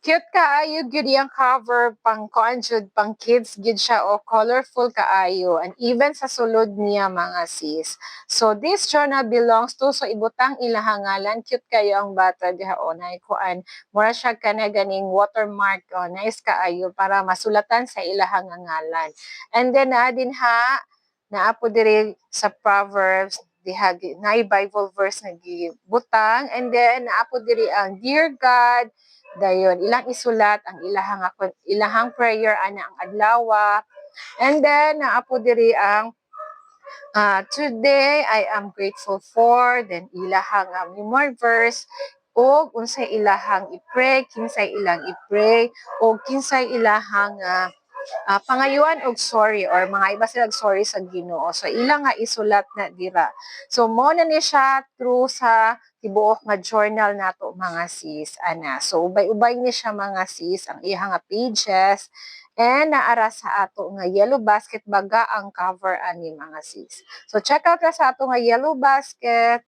Cute kaayo gyud yang cover pang kuan jud pang kids gyud siya o colorful kaayo and even sa sulod niya mga sis. So this journal belongs to so ibutang ilahangalan cute kayo ang bata diha o nay kuan mura siya kana ganing watermark o nice kaayo para masulatan sa ilahang ngalan. And then din ha naapo diri sa Proverbs diha na Bible verse nga gibutang and then naapo diri ang Dear God dayon ilang isulat ang ilahang prayer ana ang adlaw and then naapo diri ang today I am grateful for then ilahang more verse o unsay ilahang i-pray kinsay ilang i-pray o kinsay ilahang pangayuan og sorry or mga iba sila sorry sa Ginoo. So ilang nga isulat na dira. So mo na ni siya through sa tibuok nga journal nato mga sis ana. So ubay-ubay ni siya mga sis ang iyang nga pages and naara sa ato nga yellow basket baga ang cover ani mga sis. So check out na sa ato nga yellow basket.